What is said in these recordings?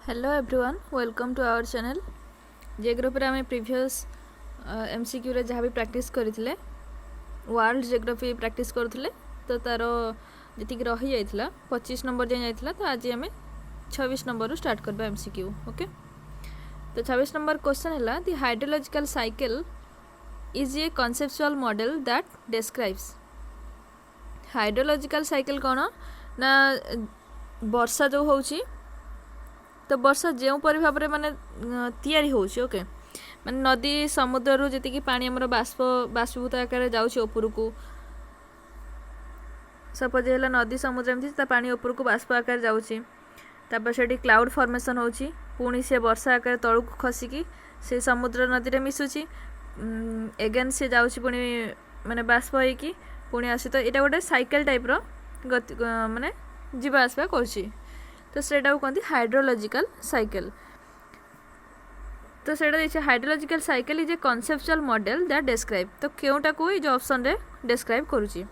Hello everyone welcome to our channel जे group रे आम प्रीवियस एमसीक्यू रे जहाँ भी प्रैक्टिस करथिले वर्ल्ड जियोग्राफी प्रैक्टिस करथिले तो तार जी रही जाइथिला 25 नंबर जाए जाइथिला तो आज आम 26 नंबर रू स्टार्ट करबा एमसीक्यू ओके। तो 26 नंबर क्वेश्चन है the hydrological cycle is a conceptual model that describes. Hydrological cycle कौन ना वर्षा जो होची तो वर्षा जो परि भाव में माने तैयारी होची ओके माने नदी समुद्र रू जी पानी हमर बाष्पीभूत आकार जाउची ऊपर को सपोज है नदी समुद्र एमती पानी ऊपर को बाष्प आकार जाउची तापर से क्लाउड फॉर्मेशन होची पुणी से वर्षा आकार तलू खसिकी से समुद्र नदी रे मिसुची एगेन से जाउची पुणी माने बाष्प होइकी पुणी आसी तो एटा गोटे साइकिल टाइप रो गति माने जीवा आसवा करची तो सेटा कहते हाइड्रोलॉजिकल साइकिल। तो सेटा देखिए hydrological cycle is a conceptual model that describe तो क्योंटा को जो ऑप्शन रे डिस्क्राइब करूची।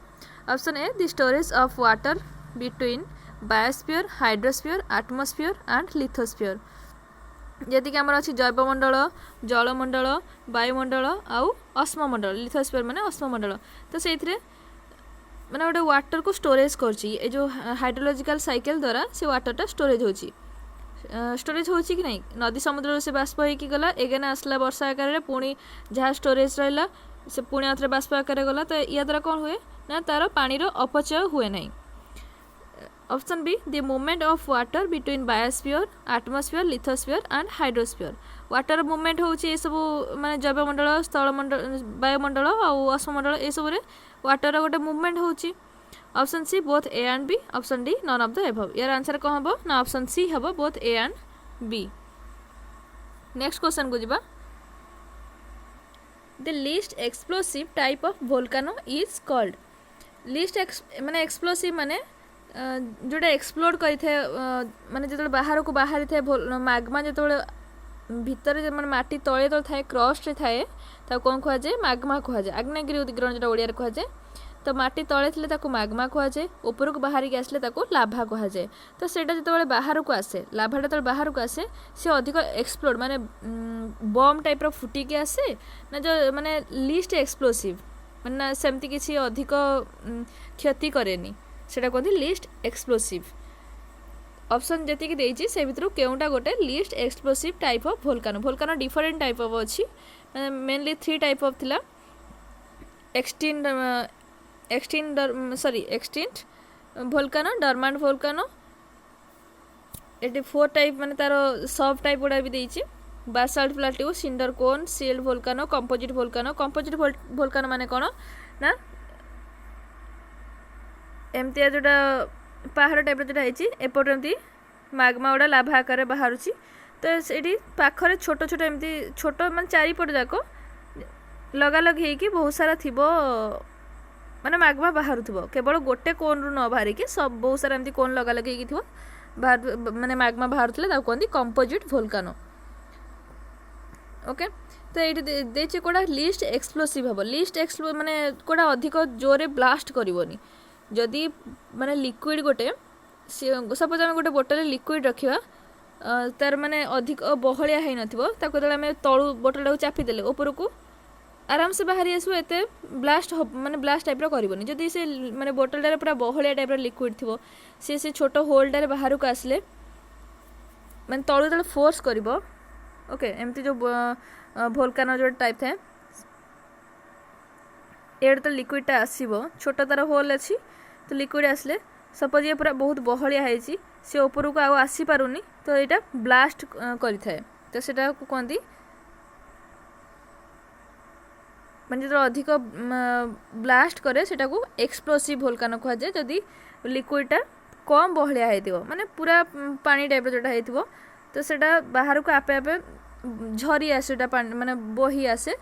Option A the storage of water between biosphere hydrosphere atmosphere and lithosphere जैसे कि आमर अच्छी जैवमंडल जलमंडल वायुमंडल आउ अश्ममंडल लिथोस्फीयर माने अश्ममंडल तो से मैंने गोटे वाटर को स्टोरेज कर जो हाइड्रोलॉजिकल साइकिल द्वारा से वाटरटा स्टोरेज होची स्टोरेज होची कि नहीं नदी समुद्र से बाष्प होइकी गला एगेन आसला वर्षा आकार पुणी जहाँ स्टोरेज रहा से पुणी आउे बाष्प आकार गला तो या द्वारा कौन हुए ना तार पानीर अपचय हुए नहीं। Option be the movement of water between biosphere atmosphere lithosphere and hydrosphere water movement होची सब माने जैवमंडल स्थलमंडल वायुमंडल और अश्ममंडल ये सब वाटर गोटे मूवमेंट होची। Option C both A and B option D none of the above यार आंसर कौन हम ना ऑप्शन सी हम both A and B. Next question को जीवा the least explosive type of volcano is called. Least माने explosive माने जोटा एक्सप्लोड करें माने जो बाहर को बाहरी थे मैग्मा जो भितर माने माटी तले तो थाए क्रस्ट थाए कौन कहुए मैग्मा कहुए आग्नेयगिरी उद्गीरण जो ओडिया कहुए तो माटी तले थे मैग्मा कहुए ऊपर को बाहर की आसले लाभा कहुए तो सेटा जो बाहर को आसे लाभाटा जो बाहर को आसे सी अधिक एक्सप्लोड माने बम टाइप फुटिकी आसे ना जो माने लीस्ट एक्सप्लोसिव माने सेमती किसी अधिक क्षति करेनी सेटा कहते लीस्ट एक्सप्लोसिव। ऑप्शन जी देती से भितर केउटा गोटे least explosive type of volcano volcano different type of अच्छी मेनली 3 टाइप ऑफ थिला एक्सटिंट वोल्केनो डरमांट वोल्केनो ये 4 टाइप माने तार सब टाइप गुड़ा भी देती basalt plateau cinder cone shield volcano composite volcano माने कौन ना एमती जोटा पहाड़ टाइप जोटा एपटे मैग्मा गुड़ा लाभा आकार बाहर तो ये पाखरे छोट छोट एमती छोट मान चारिपट जाक लगालग हो बहुत सारा थी माने मैग्मा बाहर केवल गोटे कोन रु न बाहर कि सब बहुत सारा एमती कोन लगालग हो माने मैग्मा बाहर कहते कंपोजिट वोल्केनो ओके। तो ये देचे कोड़ा लीस्ट एक्सप्लोसिव हम लीस्ट एक्सप्लो माने कोड़ा अधिक जोरे ब्लास्ट करनी जदि माने लिक्विड गोटे सपोज आम गोटे बोतल लिक्विड रखा तार माने अधिक बहलिया है नमें तलू बोतल टाक चापिदेले ऊपर को आराम से बाहरी आसो एत ब्लास्ट माने ब्लास्ट टाइप करनी जदि से माने बोतलटार पूरा बहलिया टाइप लिक्विड थी से छोट होलटार बाहर को आसले माने तलू जो फोर्स कर ओके एमती जो वोल्केनो जो टाइप थाए एड तो लिक्विडटा आसो छोट तार होल अच्छी तो लिक्विड आसले सपोज ये पूरा बहुत बहलिया है सी ऊपर को आउ आसी पारुनी तो यहाँ ब्लास्ट करें तो सेटा कहती माने जो अधिक ब्लास्ट करे सेटा को एक्सप्लोसिव वोल्केनो कहुए जदि लिक्विडटा कम बहलिया है माने पूरा पानी टाइप जोटा हो तो सेटा बाहर को आपे आपे झरी आसे माने बही आसे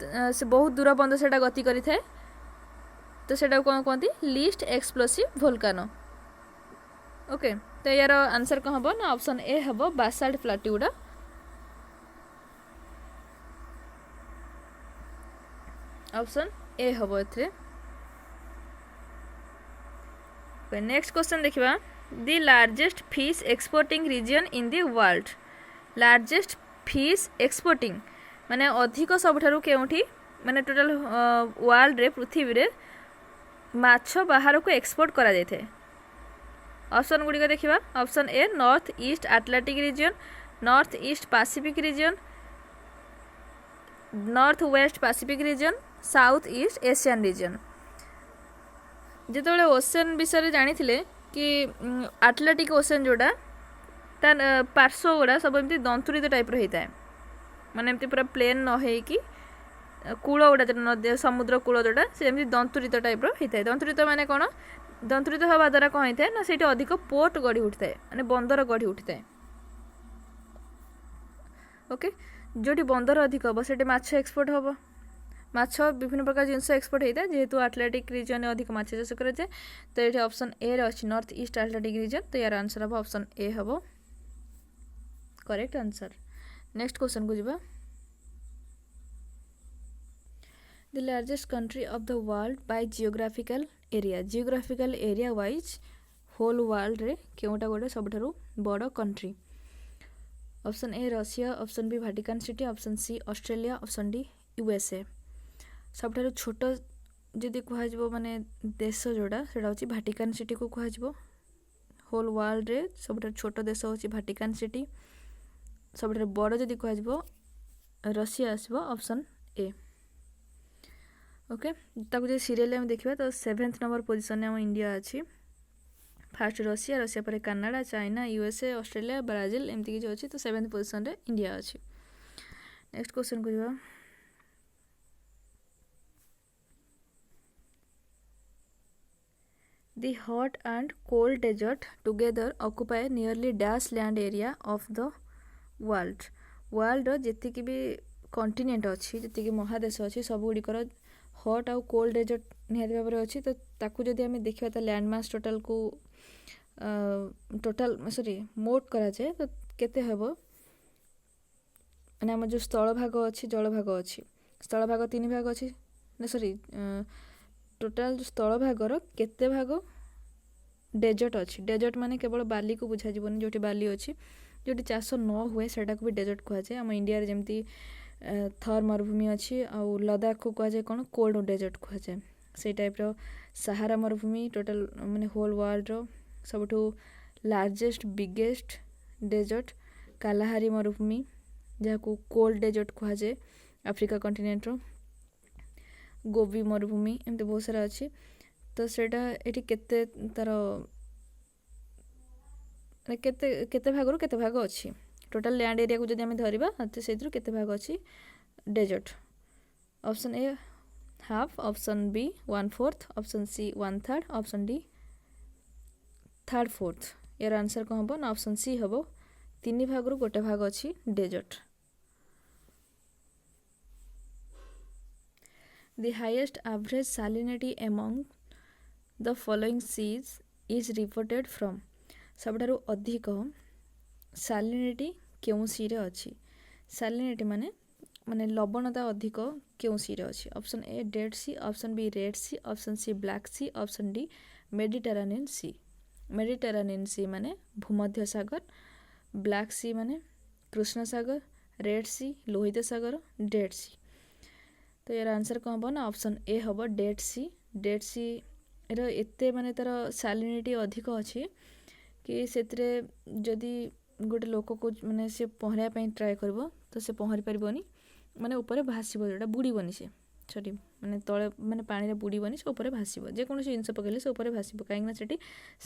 से बहुत दूर बंद से गति करें तो सेटा कौन कहती लीस्ट एक्सप्लोसिव वोल्केनो ओके। तो यार आंसर कौन हम ना ऑप्शन ए हम बासाल्ट प्लाट्यूडा ऑप्शन ए हम ए। नेक्स्ट क्वेश्चन देखिबा the largest fish exporting region in the world largest fish exporting माने अधिक सबठारु केउठी माने टोटल वर्ल्ड रे पृथ्वी रे माछ बाहर को एक्सपोर्ट करा जाय थे ऑप्शन गुडी को देखिबा option A north east Atlantic region north east Pacific region north west Pacific region south east Asian region जिते ओशन विषय जानी कि आटलांटिक ओशन जोड़ा तार पार्श्व गुड़ा सब एमती दंतुरित टाइप होता है माने एमती पूरा प्लेन न हो कि कूल गुड़ा समुद्र कूल जोड़ा से दंतुरित टाइप होता है दंतुरित माने कौन दंतुरित हवा द्वारा कौन होता है ना से अधिक पोर्ट गढ़ी उठी है माने बंदर गढ़ी उठी है ओके जोटी बंदर अधिक हम से माछ एक्सपोर्ट हम माछ विभिन्न प्रकार जिनस एक्सपोर्ट होता है जेहेतु आटलांटिक रीजन अधिक माछ चाष कराए तो ये ऑप्शन ए रे अच्छी नॉर्थ ईस्ट आटलांटिक रीजन तो यार आंसर हम ऑप्शन ए हम करेक्ट आंसर नेक्स्ट क्वेश्चन को जीवा the largest country of the world by geographical area wise whole world रे केउटा गोटे सबठारु बड़ country option A Russia option B Vatican City option C Australia option D USA सबठारु छोट जदि कह माने देश जोड़ा सेटा होची वाटिकन सिटी को कह होल वर्ल्ड रे सबठारु छोट देश होची वाटिकन सिटी सबठारु बड़ जदि कह रशिया आसबो ऑप्शन ए ओके ताकू जे सीरियल में देखिबा तो 7th नंबर पोजीशन में इंडिया अछि फास्ट रशिया पर Canada China USA Australia Brazil एमती किसी अच्छी तो 7th पोजीशन रे इंडिया अच्छी नेक्स्ट क्वेश्चन को जावा the hot and cold desert together occupy nearly dash land area of the world जेतिकी भी कॉन्टिनेंट अच्छी जी महादेश अच्छी सब गुड़िकर हॉट आउ कोल्ड डेजर्ट निहाती भाव में अच्छी तो ताकू जदि आम देखा तो लैंडमास टोटाल को टोटाल सॉरी मोट करा जाए तो केते हेबो माने हम जो स्थल भाग अच्छी जल भाग अच्छी स्थल भाग 3 भाग अच्छी ना सॉरी टोटाल स्थल भागर केते भाग डेजर्ट अच्छी डेजर्ट माने केवल बाली को बुझा जीवन जोटी बाली अच्छी जोटी चाष न हुए सेटा को भी डेजर्ट कह जाए हम इंडिया रे जेमती थर मरुभूमि अच्छी आउ लद्दाख को कह जाए कौन कोल्ड डेजर्ट कह जाए से टाइप रो सहारा मरुभूमि टोटाल माने होल वर्ल्ड रो सबठू लार्जेस्ट बिगेस्ट डेजर्ट कालाहारी मरुभूमि जहाँ को कोल्ड डेजर्ट कह जाए अफ्रीका कंटिनेंट रो गोबी मरुभूमि एमती बहुत सारा अच्छी तो सेटा एटी केते तार केते भाग रो केते भाग अच्छी टोटाल लैंड एरिया को जब आम धरवा तो से केते भाग अच्छी desert option A half option B 1/4 option C 1/3 option D 3/4 यार आंसर कौन हम ना ऑप्शन सी हम 3 भाग रू गोटे भाग अच्छी desert the highest average salinity among the following seas is reported from सबठारु अधिक सैलिनिटी क्यों सी रे अच्छी सैलिनिटी माने माने लवणता अधिक क्यों सी रे अच्छी option A Dead Sea option B Red Sea option C Black Sea option D Mediterranean Sea माने भूमध्य सागर ब्लैक सी माने कृष्ण सागर रेड सी लोहित सागर डेड सी तो यार आंसर कौन हम ना ऑप्शन ए हम डेड सी रो एते माने तार सैलिनिटी अधिक अच्छी कि सेतरे जदि गोटे लोक को माने से पहरिया पई ट्राई करबो तो से पहरी परिबोनी माने ऊपर भासीबो जोटा बुड़ीबोनी से सॉरी माने तळे माने पानी रे बुड़ीबोनी से ऊपर भासीबो जे कोनोसी जिंस पकेले से ऊपर भासीबो काहे ना सेठी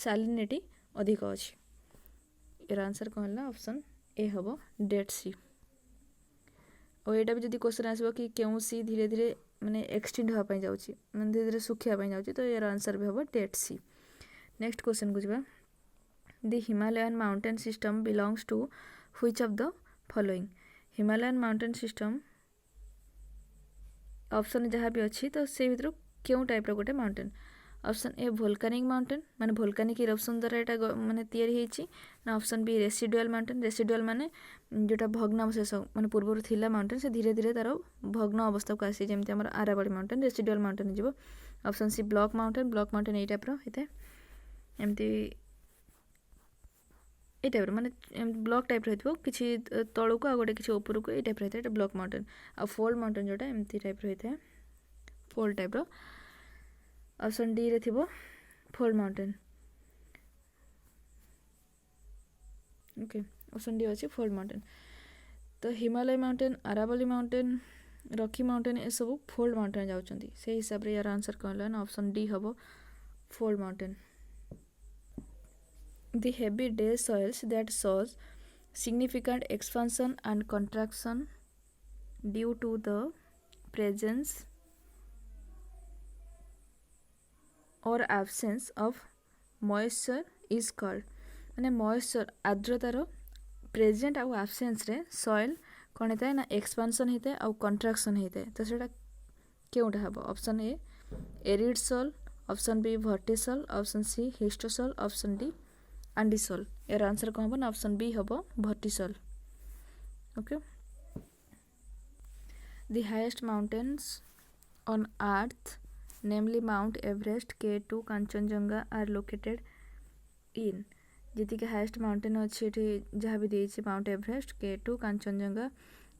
सैलिनिटी अधिक अछि एर आंसर कहला ऑप्शन ए हबो डेड सी और एटा भी जदि क्वेश्चन आसीबो कि केउ सी धीरे धीरे माने एक्सटेंड होआ पई जाउची माने धीरे धीरे सुखिया पई जाउची तो एर आंसर भी हबो डेड सी नेक्स्ट क्वेश्चन बुझबा The Himalayan mountain system belongs to which of the following? Himalayan mountain system option जहाँ भी अच्छी तो से भर क्यों टाइप रो गोटे माउंटेन ऑप्शन ए वोल्कानिक माउंटेन माने वोल्कानिक इरप्शन द्वारा एटा माने तैयारी हेची ना ऑप्शन बी रेसिडुअल माउंटेन माने जोटा भग्नावशेष माने पूर्व थिला माउंटेन से धीरे धीरे तार भग्न अवस्था को आसी जेमती हमर आरावली माउंटेन रेसिडुअल माउंटेन जीवो ऑप्शन सी ब्लॉक माउंटेन एई टाइप रो हेते एमती ये टाइप माने ब्लॉक टाइप रही किसी तलू को आ गोटे किसी ऊपर को ये टाइप रही है ब्लॉक माउंटेन आ फोल्ड माउंटेन जोटा एमती टाइप रही है फोल्ड टाइप रो ऑप्शन डी रे थिबो fold mountain okay option D अच्छे फोल्ड माउंटेन तो Himalaya mountain Aravalli mountain Rocky mountain ये सब फोल्ड माउंटेन जाउछंती से हिसाब रे यार आंसर कहला ना ऑप्शन डी हबो fold mountain the heavy day soils that shows significant expansion and contraction due to the presence or absence of moisture is called माने moisture आर्द्रतार प्रेजेंट आउ absence रे soil कौन होता है ना एक्सपांसन होता है आउ कंट्राक्शन होता है तो सेटा केउटा हबो option A aridisol option B vertisol option C histosol option D andisol यार आंसर कौन हम ना ऑप्शन बी हम vertisol okay the highest mountains on earth namely Mount Everest K2 Kangchenjunga are located in जी के हाईएस्ट माउंटेन अच्छी जहाँ भी देती माउंट एवरेस्ट K2 कांचनजंगा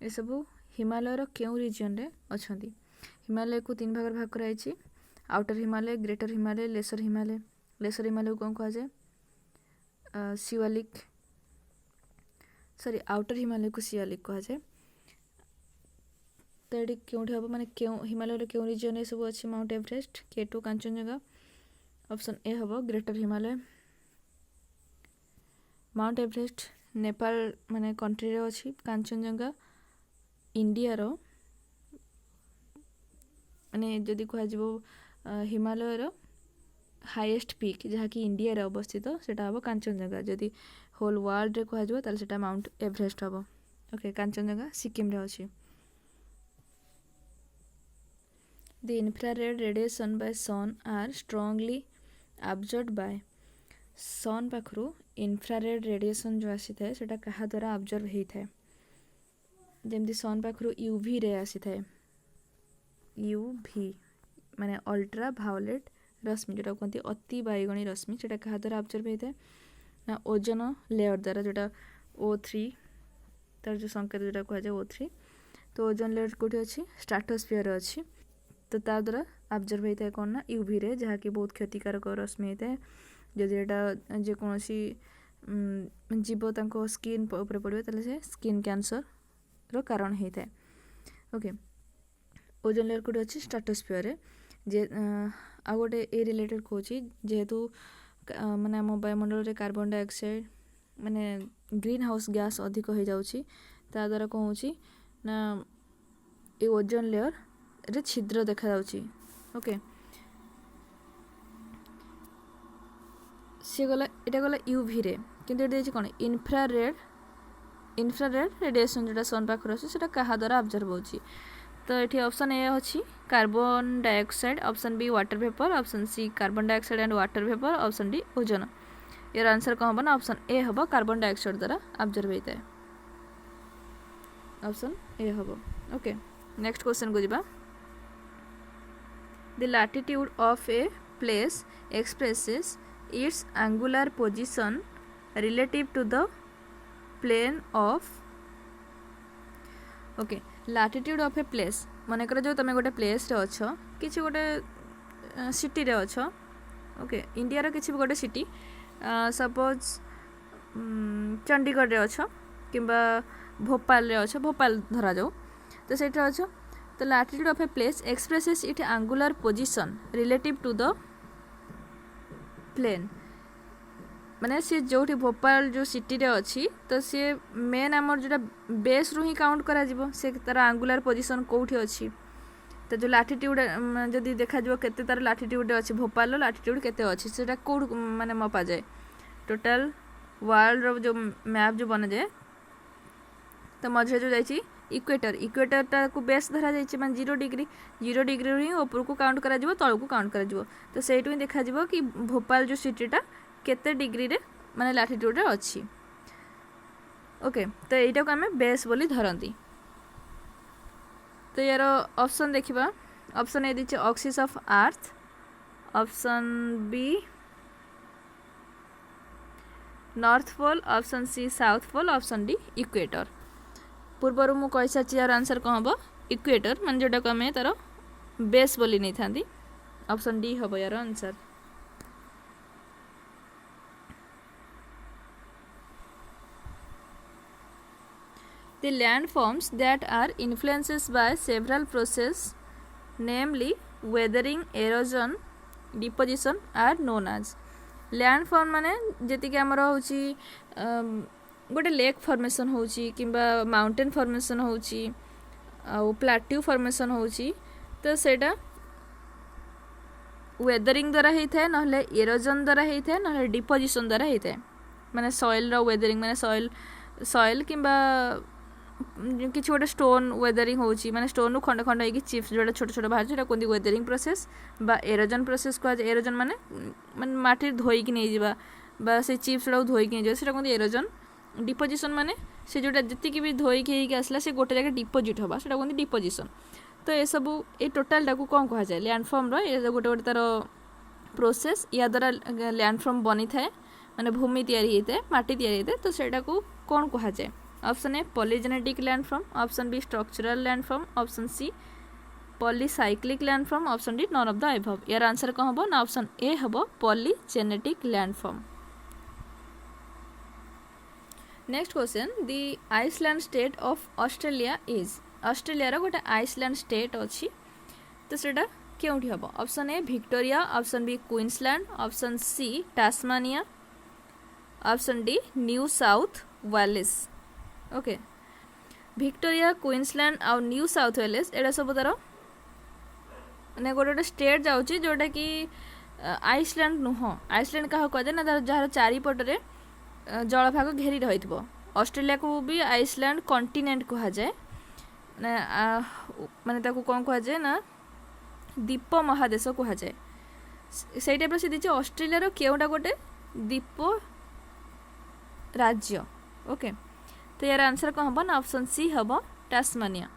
ये सब हिमालय क्यों रिजन रे अच्छा हिमालय को 3 भाग भाग कराई outer Himalaya greater Himalaya lesser Himalaya कौन कह जाए शिवालिक सॉरी आउटर हिमालय को शिवालिक कह जाए तो ये क्योंठी हम माने क्यों हिमालय क्यों रिजन ये सब अच्छी Mount Everest K2 Kangchenjunga option A हम greater Himalaya Mount Everest Nepal माने कंट्री रे अच्छी कांचनजंगा इंडिया रो माने जदि कह हिमालय रो हाईएस्ट पीक जहाँ कि इंडिया रे अवस्थित सेटा हम कांचनजंगा जदि होल वर्ल्ड रे कह ताले सेटा माउंट एवरेस्ट हम ओके कांचनजंगा सिक्किम रे अछि the infrared radiation by sun are strongly absorbed by sun पाखरु इंफ्रारेड रेडिएशन जो आसी थाए सेटा कहा द्वारा अब्जॉर्ब हेई थाए जेमती सन पाखरु यूवी रे आसी थाए यूवी माने अल्ट्रा वायोलेट रश्मि जोटा कहते अति बैगणी रश्मि जोटा क्या द्वारा अब्जर्व होता है ना ओजोन लेयर द्वारा जोटा O3 तार जो संकेत जोटा कह जाए O3 तो ओजोन लेयर कौटी अच्छी स्ट्राटोस्फीयर अच्छी तो ता द्वारा अब्जर्व होता है कौन ना यूवी रे जहाँ कि बहुत क्षतिकारक रश्मि होता है जदि एटा जेकोसी जीव तांको स्किन ऊपर पड़े ताले से स्किन कैंसर रो कारण होता है ओके ओजोन लेयर कौटी अच्छी स्ट्राटोस्फीयर रे जे आ गोटे ए रिलेटेड कौच जेहेतु माने आम वायुमंडल रे कार्बन डाइऑक्साइड माने ग्रीन हाउस गैस अधिक हो जाउची ता द्वारा कौन होची ना ए ओजोन लेयर रे छिद्र देखा जाउची ओके से गला एटा गला यूवी रे किंतु एटा देछि कोन इंफ्रारेड रेडिएशन जोटा सन पाखर अछि सेटा कहा द्वारा ऑब्जर्व होची तो ये ऑप्शन ए अच्छी carbon dioxide option B water vapour option C carbon dioxide and water vapour option D ozone यार आंसर कौन हम ना ऑप्शन ए हम कार्बन डाइऑक्साइड द्वारा ऑब्जर्व होता है ऑप्शन ए हम ओके नेक्स्ट क्वेश्चन को जीवा the latitude of a place expresses its angular position relative to the plane of okay latitude of a place मन कर जो तुम गोटे प्लेस रे अच्छ किसी गोटे सिटी रे अच्छ ओके इंडिया रो किसी गोटे सिटी सपोज चंडीगढ़ रे अच्छ किंबा भोपाल रे अच्छ भोपाल धरा जाओ तो सेटा अच्छ तो latitude of a place expresses it angular position relative to the plane माने सी जो भोपाल जो सिटी रे अच्छी तो सी मेन आमर जोटा बेस रु ही काउंट करा जिवो से तार एंगुलर पोजीशन कोठी अच्छी तो जो लैटिट्यूड जदि देखा जिवो केते तार लैटिट्यूड अच्छी भोपाल लैटिट्यूड केते अच्छी सेटा को माने मपा जाए टोटल वर्ल्ड रो जो मैप जो बना जाए तो मझे जो जाइए इक्वेटर टा को बेस धरा जाइए माने 0 डिग्री ही ऊपर को काउंट करा जिवो तळ को काउंट करा जिवो तो सेटु ही देखा जिवो कि भोपाल जो सिटीटा केते डिग्री रे माने लैटिट्यूड रे अच्छी ओके तो एटा को हमें बेस बोली धरंती तो यार ऑप्शन देखिबा ऑप्शन ए दिचे axis of earth option B north pole, option C south pole, option D equator. पूर्वर मु कहि साची यार आंसर कौन हम इक्वेटर मान जोटा को आम तार बेस बोली नहीं था। ऑप्शन डी हम यार answer. The landforms that are influenced by several processes, namely weathering, erosion, deposition, are known as। Landform माने जेतिक आमर होची गोटे लेक फॉर्मेशन होची किंबा माउंटेन फॉर्मेशन होची आ प्लाट्यू फॉर्मेशन होची तो सेटा वेदरिंग द्वारा होता है ना एरोजन द्वारा होता है ना डिपोजिशन द्वारा होता है। माने सॉइल रो वेदरिंग माने सॉइल किंबा किसी गोटे स्टोन वेदरिंग होची माने स्टोन खंड खंड होगी चिप्स जोटा छोट छोट बाहर जोटा कहते वेदरिंग प्रोसेस बा एरोजन प्रोसेस कह। एरोजन माने माने माटी धोईकी नहीं जावा बा से चिप्स गुड़ा धोईकी नहीं जावा सेटा कहते एरोजन। डिपोजिशन माने से जोटा जितकी भी धोईकी होइकी आसला से गोटे जगह डिपोजिट होबा सेटा कहते डिपोजिशन। तो ये सब ये टोटालटा को कौन कह जाए लैंडफॉर्म रो ये गोटे गोटे तार प्रोसेस या द्वारा लैंडफॉर्म बनी थाए माने भूमि तैयारी होता है माटी तैयारी होता है तो सेटा को कौन कह जाए। Option A polygenetic landform, option B structural landform, option C polycyclic landform, option D none of the above. यार आंसर कौन हम ना ऑप्शन ए हम polygenetic landform. Next question the island state of Australia is. Australia गोटे island state अच्छी तो सेटा क्योंठी हम। Option A Victoria, option B Queensland, option C Tasmania, option D New South Wales. Okay Victoria, Queensland आ New South Wales एटा सब तार मैंने गोटे गोटे स्टेट जाऊँगी जोटा कि आइसलैंड नुह। आइसलैंड क्या कहुए ना जार चारिपटे जलभाग घेरी रही थो। ऑस्ट्रेलिया को भी आइसलैंड कॉन्टिनेंट कह जाए माने कौन कह जाए ना द्वीप महादेश कह जाए से टाइप से दीजिए। ऑस्ट्रेलिया केउटा गोटे द्वीप राज्य। ओके तो यार आंसर कौन हम ना ऑप्शन सी हम टास्मानिया।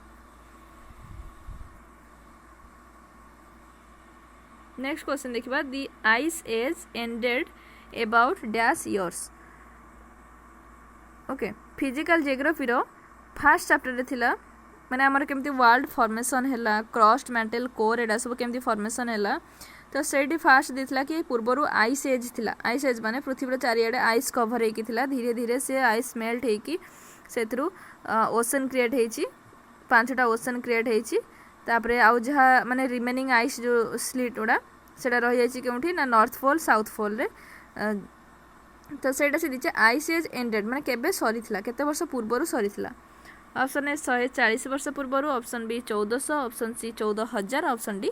नेक्स्ट क्वेश्चन देखिबा the ice age ended about dash years. Okay physical geography रो फर्स्ट चैप्टर रे थिला माने हमर केमती वर्ल्ड फॉर्मेशन हैला क्रस्ट मैंटल कोर एडा सब केमती फॉर्मेशन हैला तो सेठी फास्ट देथिला कि पूर्वरु आइस एज थिला। आइस एज माने पृथ्वी चारिआडे आइस कवर हेकी थिला धीरे धीरे से आइस मेल्ट हेकी सेथरु ओशन क्रिएट हेची 5टा ओशन क्रिएट हेची तापरे आउ जहा माने रिमेनिंग आइस जो स्लिट उडा सेटा रहि जायछि केउठी ना नॉर्थ पोल साउथ पोल रे तो सेटा से दिचे आइस एज एंडेड माने केबे सरी थिला केते वर्ष पूर्वरु सरी थिला। ऑप्शन ए 140 वर्ष पूर्वरु, option B 1400, option C 14000, option D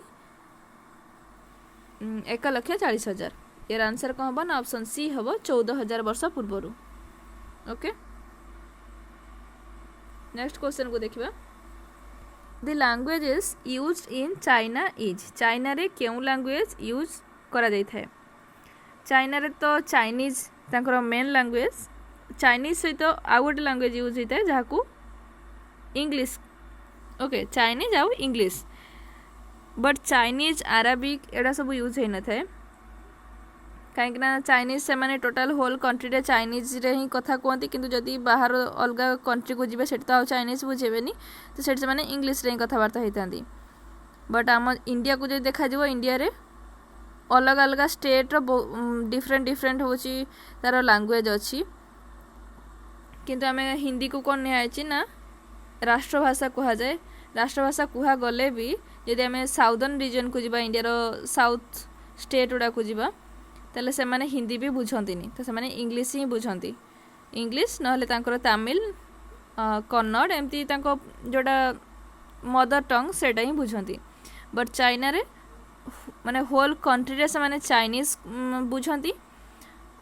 1,40,000। यार आंसर कौन हम ना ऑप्शन सी हम 14,000 वर्ष पूर्वरु। ओके नेक्स्ट क्वेश्चन को देखिबा the languages used in China is. China रे केउ लैंग्वेज यूज करा जाय थाए। चाइना रे तो चाइनीज तांकर मेन लैंग्वेज चाइनीज सहित आउ गोटे लैंग्वेज यूज होता है जहाँ को इंग्लिश। ओके चाइनीज आउ इंग्लिश बट चाइनीज अराबिक एडा सब यूज होना थाए कहीं चाइनीज से माने टोटाल होल कंट्री रे चाइनीज रे ही कथा कहती किंतु जदि बाहर अलग कंट्री को जीवे सेठी तो आ चाइनीज बुझेबेनी तो सेठी से माने इंग्लिश रे ही कथबार्ता होती। बट आम इंडिया को जो देखा जाव इंडिया रे अलग अलग स्टेट रो डिफरेंट डिफरेंट होची तार लैंग्वेज अच्छी किंतु आम हिंदी को कौन निहायची ना राष्ट्रभाषा कह जाए। राष्ट्रभाषा कह गले भी जदि आम साउदर्न रीजन को जीवा इंडिया रो साउथ स्टेट गुड़ा को जीवा ताले से माने हिंदी भी बुझंतीनी तो से माने इंग्लिश ही बुझंती। इंग्लिश नहले तांकर तमिल कन्नड़ एमती तांको जोड़ा मदर टंग सेटा ही बुझंती। बट चाइना रे माने होल कंट्री रे से माने चाइनीज बुझंती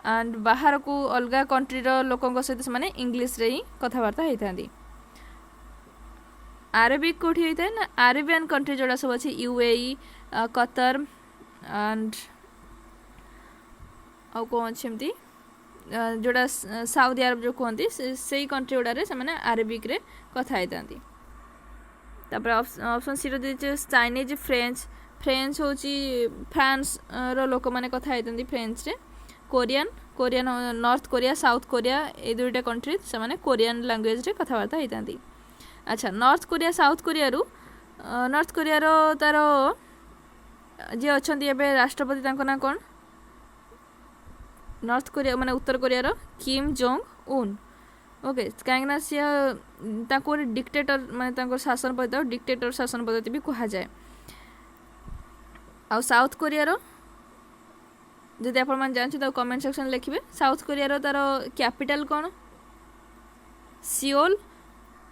एंड बाहर को अलग कंट्री रो लोकन सहित से माने इंग्लिश रे ही कथबार्ता होती। अरेबिक कोठी होता है ना अरेबियन कंट्री जोड़ा सब अच्छी यूएई कतर एंड आउ कौन अच्छी जोड़ा साउदी अरब जो कहती से कंट्री गुड़ा से मैंने अरेबिक रे कथा होती। ऑप्शन सी रो चाइनीज फ्रेंच फ्रेंच हूँ फ्रांस रो लोक मैंने कथा होती फ्रेंच रे Korean north Korea south Korea ये दुईटा कंट्री से माने कोरियन लैंग्वेज रे कथबार्ता होती। अच्छा north Korea south Korea north Korea तार जी अच्छा एवं राष्ट्रपति ना कौन नॉर्थ कोरिया माने उत्तर Korea Kim Jong Un okay कहीं सी गोटे डिक्टेटर माने शासन पद्धति डिक्टेटर शासन पद्धति भी कह जाए। आ साउथ कोरिया जदि आप जानते तो कमेंट सेक्शन लिखिए साउथ कोरिया तार कैपिटल कौन सियोल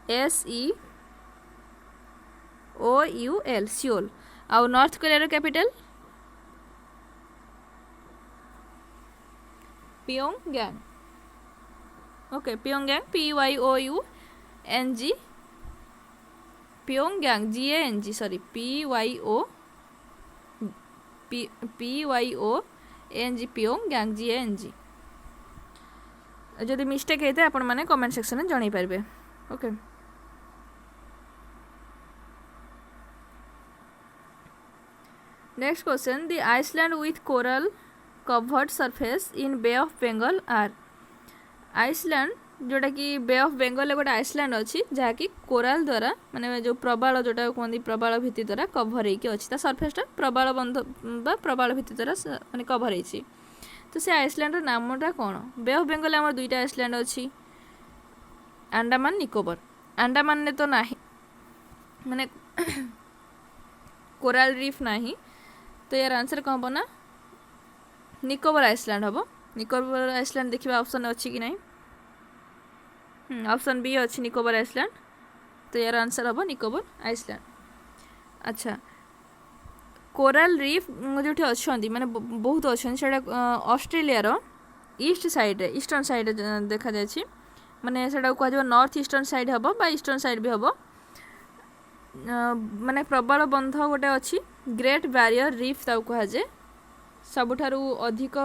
SEOUL सियोल। आ North Korea capital Pyongyang okay Pyongyang PYOUNG Pyongyang GANG sorry PYONG Pyongyang GANG। जदि मिस्टेक होता है आपण मैंने कमेंट सेक्शन में जन पारे okay. Next question the island with coral covered surface in Bay of Bengal are island जोटा कि बे ऑफ बेंगल गोटे आइसलैंड अच्छी जहाँकि कोराल द्वारा माने जो प्रबाल जोटा कहते प्रबाल भित्ति द्वारा कभर होती अच्छी सरफेसटा प्रबाल बंध प्रबाल भित्ति द्वारा माने कभर होती। तो से आइसलैंड नामटा कौन बे ऑफ बेंगल आम दुईटा आइसलैंड अच्छी अंडमान निकोबर अंडमान ने तो ना माने कोराल रीफ ना तो यार आंसर कौन हम ना निकोबर आइसलैंड हम निकोबर आइसलैंड देखिए ऑप्शन अच्छी कि नहीं ऑप्शन बी अच्छी निकोबर आइसलैंड तो यार आंसर हम निकोबर आइसलैंड। अच्छा कोराल रीफ जो अच्छा माने बहुत अच्छा Australia east side eastern side देखा जाए माने से कह नॉर्थ ईस्टर्न साइड हम बा ईस्टर्न साइड भी हम माने प्रबल बंध गोटे अच्छी ग्रेट बैरियर रीफ कह जाए सबुठारु अधिक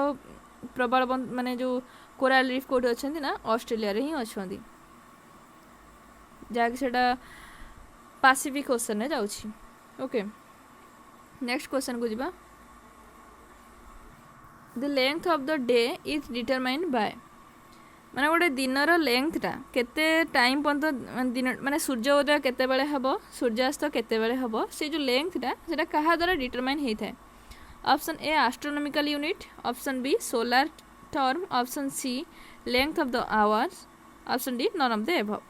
प्रबल बंध माने जो कोराल रीफ कोठी अच्छा ना ऑस्ट्रेलिया रे ही अच्छा जहाँकि सेटा पैसिफिक ओशन में जाऊँगी ओके। नेक्स्ट क्वेश्चन को जीवा the length of the day is determined by माने गोटे दिनर लेंथटा केते टाइम पर्यंत दिन माने सूर्योदय केते बेले हबो सूर्यास्त केते बेले हबो से जो लेंथटा सेटा कहा द्वारा डिटरमाइन होता है। Option A astronomical unit option B solar term option C length of the hours option D none of the above.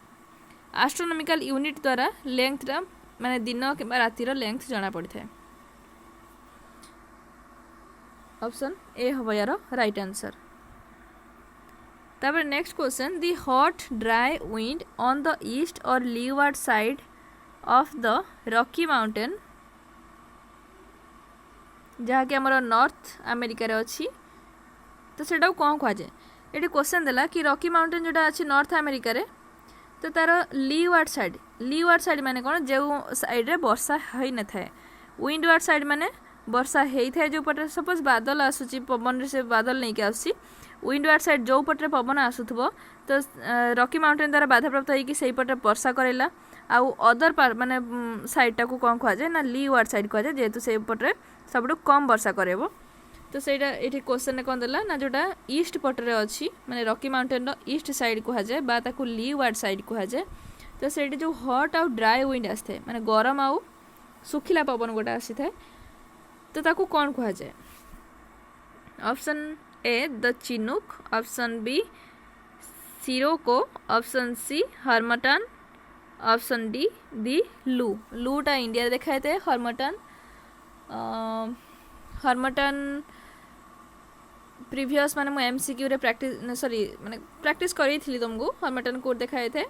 Astronomical unit द्वारा लेंथटा माने दिन कि रातिर लेंथ जना पड़ता है। ऑप्शन ए हम यार राइट आंसर। तब next question the hot dry wind on the east or leeward side of the Rocky mountain जहाँकि आमर नॉर्थ अमेरिका रे अच्छी तो सेटा कौन कह जाए ये क्वेश्चन देला कि रॉकी माउंटेन जोटा अच्छी नॉर्थ अमेरिका रे तो तार लीवार्ड साइड माने कौन जो साइड रे वर्षा हो न था विंडवार्ड साइड माने वर्षा होता है जो पटे सपोज बादल आसूची पवन से बादल नहीं के आसी विंडवार्ड साइड जो पटे पवन आसुथबो तो रॉकी माउंटेन द्वारा बाधाप्राप्त होगी से पटे वर्षा करेला आउ अदर पार्ट माने साइडटा को कौन कह जाए ना लीवार्ड साइड कह जाए जेहेतु से पटे सब कम वर्षा करेबो। तो सहीटा ये क्वेश्चन कौन देला ना जोटा ईस्ट पटरे अच्छी माने रॉकी माउंटेन ईस्ट साइड कह जाए बा ताकू लीवार्ड साइड कह जाए। तो सहीटा जो हॉट आउ ड्राई विंड आसता है माने गरम आउ सुखिला पवन गोटे आसी था तो ताकू कौन कह जाए। Option A the chinook option B sirocco option C harmattan option D the लूटा इंडिया देखा थे हर्मटन प्रीवियस माने मु एमसीक्यू रे प्रैक्टिस सॉरी माने प्रैक्टिस करी थी तुमको हर्मटन कोड देखाए थे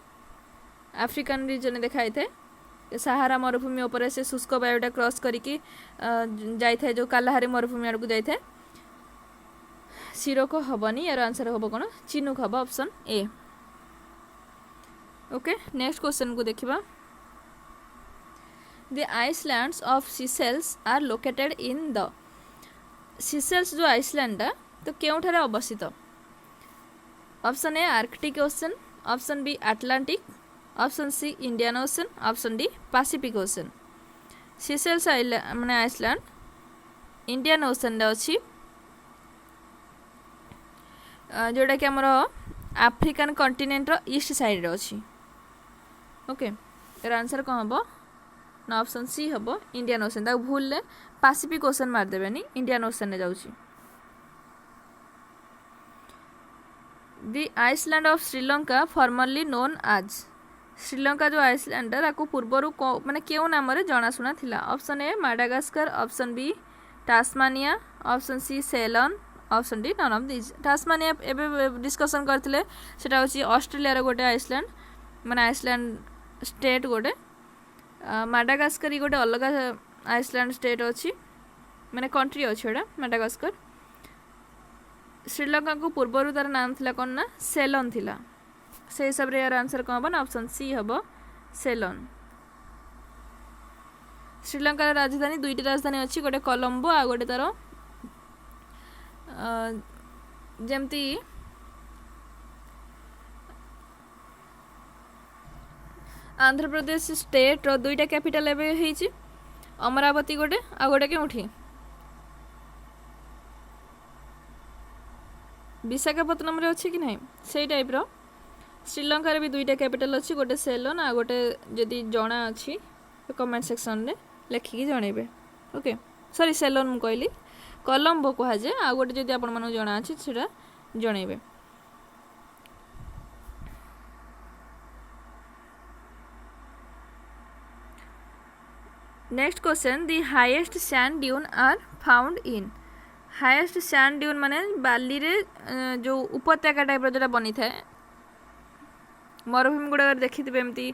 अफ्रीकन रीजन देखाए थे सहारा मरुभूमि ऊपर से शुष्क वायुटा क्रॉस करके जाए जो कालाहारी मरुभूमि आड़ को जाए सिरोको हबनी यार आंसर हम कौन चिनुक हम option A okay. Next question को देखिबा the islands of Seychelles are located in the Seychelles जो आइसलैंड तो केउठारे अवस्थित। Option A Arctic ocean option B Atlantic option C Indian ocean option D Pacific ocean. Seychelles माने island Indian ocean रे अछि जोटा कि आमर आफ्रिकान कंटिनेंटर ईस्ट साइड अच्छी। ओके यार आंसर कौन हम ना ऑप्शन सी हम इंडियन ओशन। भूल पैसिफिक ओशन मारदेवे इंडियन ओशन में जाऊँ। The island of Sri Lanka formerly known as. Sri Lanka जो आइसलैंड ताको पूर्वर माने क्यों नाम रे जनाशुना थिला। Option A Madagascar, option B Tasmania, option C Ceylon, option D none of this. Tasmania एबे डिस्कशन करथिले सेटा होची ऑस्ट्रेलिया रो गोटे आइसलैंड माने आइसलैंड स्टेट गोटे। माडागास्कर गोटे अलग आइसलैंड स्टेट अच्छी माने कंट्री अच्छी एटा माडागास्कर। श्रीलंका को पूर्वर तार नाम थिला कौन ना सेलन थिला। से हिसाब रे यार आंसर कौन हम ना ऑप्शन सी हम सेलन। श्रीलंका राजधानी दुईटी राजधानी अच्छी गोटे कोलंबो आ गोटे तार जमती आंध्र प्रदेश स्टेट रो दुईटा कैपिटल एबे हेची अमरावती गोटे आ गोटे केउठी विशाखापट्टनम रे अच्छी कि नहीं से टाइप रो। श्रीलंका रे भी दुईटा कैपिटल अच्छी गोटे सेलन आ गोटे जदि जना अच्छी तो कमेंट सेक्शन रे लिखिकी जणेबे। ओके सॉरी सेलन मु कहली कोलंबो कहा जाए आ गोटे जदि आपण मानु जना अछि सेटा जणेबे। Next question the highest sand dune are found in. Highest sand dune माने बाली रे जो उपत्यका टाइप जो बनी थाए मरुभूमि गुड़ा देखी थे एमती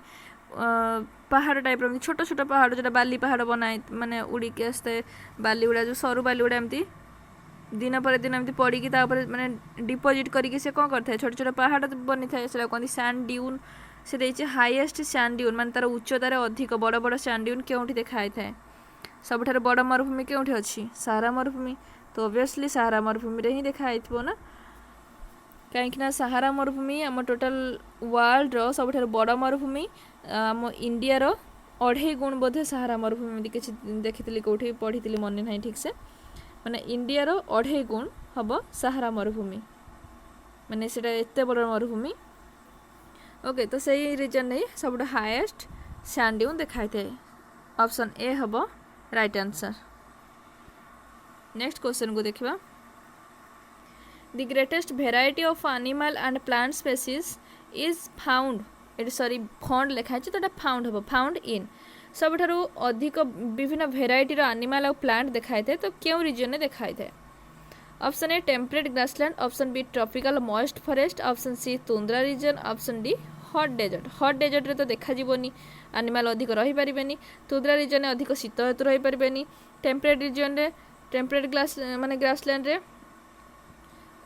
पहाड़ टाइप छोट छोट पहाड़ जो बाली पहाड़ बनाए माने उड़ी के आसते बाली गुड़ा जो सरू बाली गुड़ा एमती दिन पर दिन एमती पड़ी माने डिपोजिट करके से कौन करता है छोट छोट पहाड़ बनी थाए से कहते सैंड ड्यून। से देछि हाईएस्ट सैंड ड्यून माने तार उच्चतार अधिक बड़ बड़ सैंड ड्यून केउठी देखाई थाए। सबठार बड़ मरुभूमि केउठी अछि सहारा मरुभूमि। तो ऑब्वियसली सहारा मरुभूमि रे ही देखाई थबो ना कहीं सहारा मरुभूमि आम टोटाल वर्ल्ड रो सबठार बड़ मरुभूमि आम इंडिया रो 2.5 गुण बोधे सहारा मरुभूमि किसी देखी कौटी पढ़ी मन ना ठीक से माने इंडिया रो 2.5 गुण हम सहारा मरुभूमि माने सेटा एते बड़ मरुभूमि। ओके तो सही रीजन नहीं सब हाईएस्ट सैंड ड्यून देखाई थे। ऑप्शन ए हम राइट आंसर। नेक्स्ट क्वेश्चन को देखिबा the greatest variety of animal and plant species is found at sorry found लिखाई तो फाउंड हम फाउंड इन सबठारु अधिक विभिन्न भेराइटी रो एनिमल और प्लांट देखाई थे तो क्यों रीजन में देखाई थे। Option A temperate grassland, option B tropical moist forest, option C tundra region, option D hot desert. Hot desert रे तो देखा जीवनी एनिमल अधिक रही पारिबेनी। तुंद्रा रीजन में अधिक शीत हेतु रही पारिबेनी। टेम्परेट रीजन रे टेम्परेट ग्लास माने ग्रासलैंड रे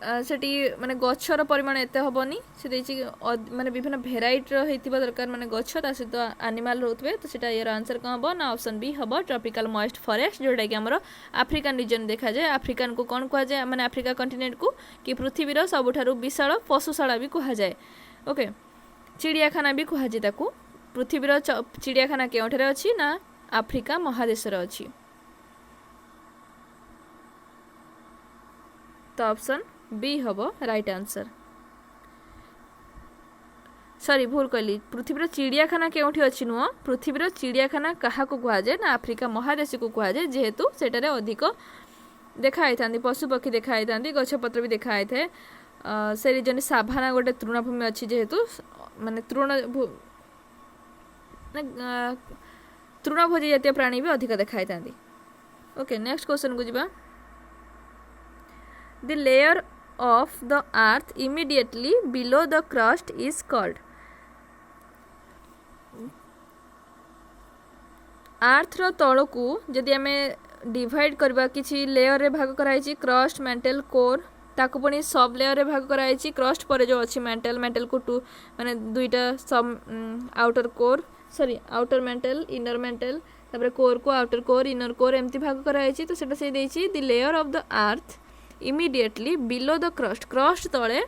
सेटी माने गछर परिमाण एते हबनी से देछि माने विभिन्न भेराइटी रो हेतिबा दरकार माने गछ ता सहित एनिमल रहउतबे तो सेटा यार आंसर कोन हबो ना ऑप्शन बी हबो ट्रॉपिकल मॉइस्ट फॉरेस्ट जोटा कि हमरो अफ्रीकन रीजन देखा जाए। अफ्रीकन को कौन कहा जाए माने अफ्रीका कंटिनेंट को कि पृथ्वी रो सबठारु विशाल पशुशाला भी कहा जाए। ओके चिड़ियाखाना भी कहा जाए ताकू। पृथ्वी रो चिड़ियाखाना केउठरे अछि ना अफ्रीका महादेश रो अछि। तो ऑप्शन बी हम राइट आंसर। सॉरी भूल कहली पृथ्वीर चिड़ियाखाना केउठी अच्छी नुह पृथ्वीर चिड़ियाखाना क्या कह जाए ना अफ्रीका महादेश को कह जाए जेहेतु सेटारे अधिक देखाई था पशुपक्षी देखाई था गछपत्र भी देखाई थे से रीजन साभाना गोटे तृणभूमि अच्छी जेहेतु माने तृणभोजी जातीय प्राणी भी अधिक देखाई था। ओके नेक्स्ट क्वेश्चन को जीवा the layer of the earth immediately below the crust is called। अर्थ रो तल को जदि आमे डिवाइड करबा किछि लेयर रे भाग कराई क्रस्ट मेंटल कोर ताको पुणी सब लेयर रे भाग कराई क्रस्ट पर जो अच्छी मेंटल को टू माने दुईटा सब outer core sorry outer mantle inner mantle तापर कोर को आउटर कोर इनर कोर एमती भाग कराई तो सेटा से देछि the layer of the earth immediately below the crust. Crust तले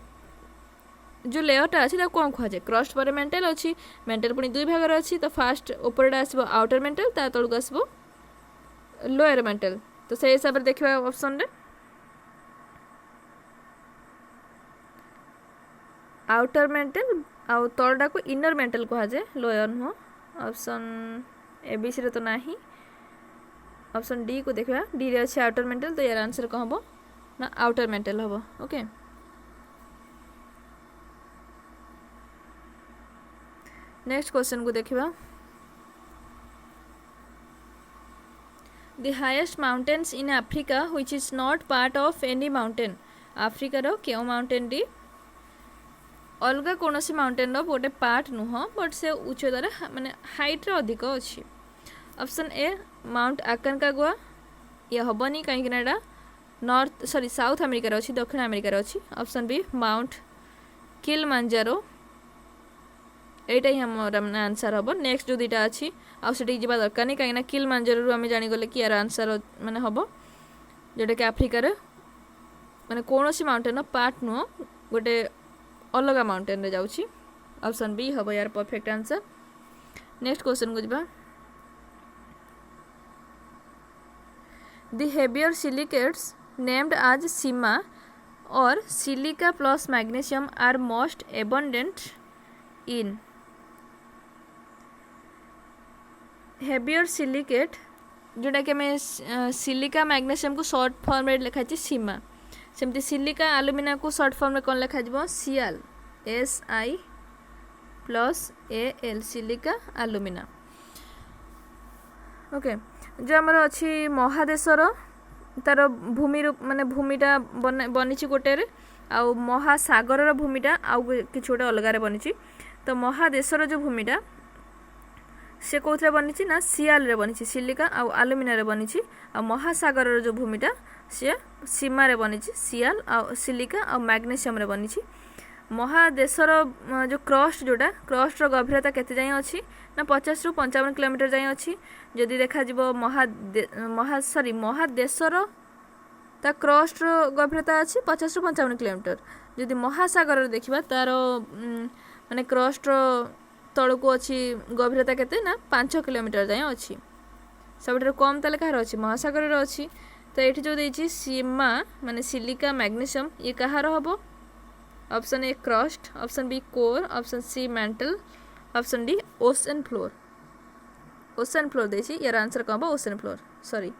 जो लेयरटा अच्छी कौन कह जाए क्रस्ट पर मेंटल अच्छी मेंटल पुणी दुई भाग अच्छी तो फास्ट ऊपरटा आसो आउटर मेंटल ता तलक आसो लोअर मेंटल। तो से हिसाब से देखा ऑप्शन रे आउटर मेंटल आउ तलटा को इनर मेंटल कह जाए लोअर नुह ऑप्शन ए बी सी रे तो नाही ऑप्शन डी को देखा डी रे अच्छे आउटर मेंटल तो यार आंसर कौन हम ना आउटर मेंटल हम ओके नेक्स्ट क्वेश्चन को देखिबा the highest mountains in Africa which is not part of any mountain आफ्रिकार क्यों माउंटेन टी अलग कौन माउंटेन गोटे पार्ट नुह बट से उच्चतार माने हाइट रे अधिक अच्छी ऑप्शन ए माउंट आकांकागुआ ये हेनी कहीं नॉर्थ सॉरी साउथ अमेरिका अच्छी दक्षिण अमेरिका अच्छी ऑप्शन बी माउंट किलिमांजारो एटा ही हमर आंसर हम नेक्स्ट जो दुटा अच्छी आउटी जावा दरकार नहीं कहीं किलिमांजारो आम जानीगले कि यार आंसर माने हम जोटा कि आफ्रिकार माने कौन माउंटेन पार्ट नुह गोटे अलग माउंटेन रे जाउछि ऑप्शन बी हम यार परफेक्ट आंसर नेक्स्ट क्वेश्चन को जावा the heavier silicates named as sima or silica plus magnesium are most abundant in heavier silicate जोटा कि हमें सिलिका मैग्नीशियम को शॉर्ट फॉर्म रे लिखा है सीमा सेमती सिलिका आलुमिना को शॉर्ट फॉर्म में कौन लिखा जाए sial SI plus AL silica alumina okay जो आमर अच्छी महादेशर तार भूमि माने भूमिटा बनी गोटे आउ महासागर भूमिटा आउ कि गोटे अलग बनी तो महादेशर जो भूमिटा से कौन बनी ना सियाल रे बनी सिलिका आउ आलुमिना रे बनी आ महासागर जो भूमिटा सी सीमा रे बनी सियाल आ सिलिका आ मैग्नीशियम रे बनी महादेशर जो क्रस्ट जोटा क्रस्ट गभीरता केते जाए अच्छी ना 50 रु 55 किलोमीटर जाए अच्छी जदि देखा जिवो महादेशर ता क्रस्ट गभीरता अच्छी 50 रु 55 किलोमीटर जदि महासागर देखिबा तार माने क्रस्ट तल को अच्छी गभीरता केते ना 5 किलोमीटर जाए अच्छी सब कम ताले कहार अच्छी महासागर अच्छी तो ये जो देछि सीमा माने सिलिका मैग्नीशियम ये कहार हम option A crust option B core option C mantle option D ocean floor देछि यार आंसर कौन हम ओशन फ्लोर सॉरी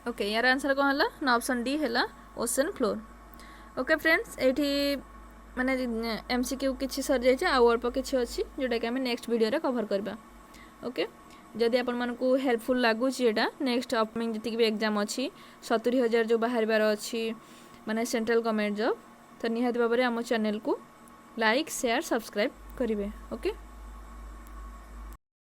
ओके यार आंसर कौन है ना ऑप्शन डी है ओशन फ्लोर ओके फ्रेंड्स ये माने MCQ किसी सर जाइए आउ अल्प किसी अच्छी जोटा कि आम नेक्स्ट वीडियो कवर करबा ओके जदि आपण मानकु हेल्पफुल लगुच एटा नेक्स्ट अपकमिंग जति भी एग्जाम अच्छी 70,000 जो बाहर बार अच्छी माने सेंट्रल गवर्नमेंट जॉब तो निहाती भाव में आम चैनल को लाइक शेयर सब्सक्राइब करेंगे ओके।